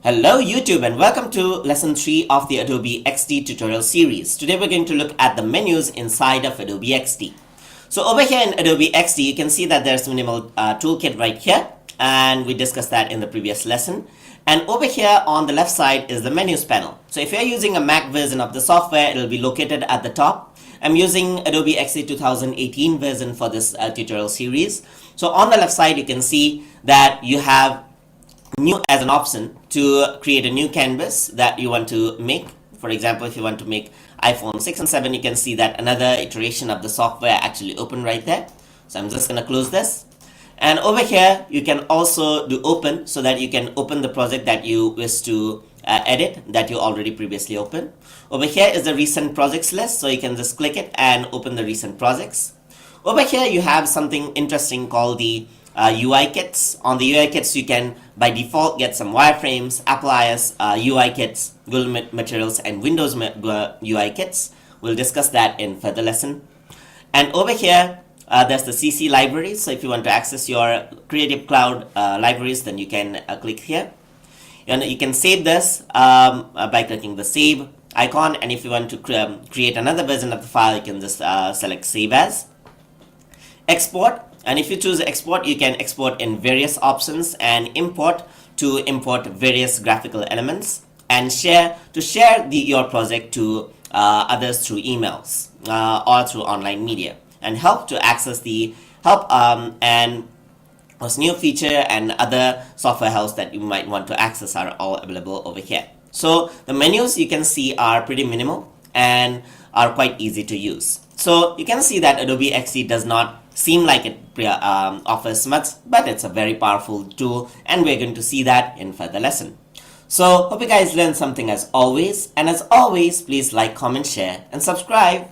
Hello YouTube and welcome to lesson 3 of the Adobe XD tutorial series. Today we're going to look at the menus inside of Adobe XD. So over here in Adobe XD you can see that there's minimal toolkit right here, and we discussed that in the previous lesson. And over here on the left side is the menus panel. So if you're using a Mac version of the software, it'll be located at the top. I'm using Adobe XD 2018 version for this tutorial series. So on the left side you can see that you have new as an option to create a new canvas that you want to make. For example, if you want to make iPhone 6 and 7, you can see that another iteration of the software actually open right there. So I'm just going to close this. And over here, you can also do open so that you can open the project that you wish to edit that you already previously opened. Over here is the recent projects list. So you can just click it and open the recent projects. Over here, you have something interesting called the UI kits. On the UI kits, you can by default get some wireframes, Apple iOS UI kits, Google Materials, and Windows UI kits. We'll discuss that in further lesson. And over here, there's the CC libraries. So if you want to access your Creative Cloud libraries, then you can click here. And you can save this by clicking the save icon. And if you want to create another version of the file, you can just select save as. Export. And if you choose export, you can export in various options, and import to import various graphical elements, and share to share your project to others through emails or through online media, and help to access the help and what's new feature and other software helps that you might want to access are all available over here. So the menus you can see are pretty minimal and are quite easy to use. So you can see that Adobe XD does not seem like it offers much, but it's a very powerful tool, and we're going to see that in further lesson. So hope you guys learned something as always, and as always, please like, comment, share, and subscribe.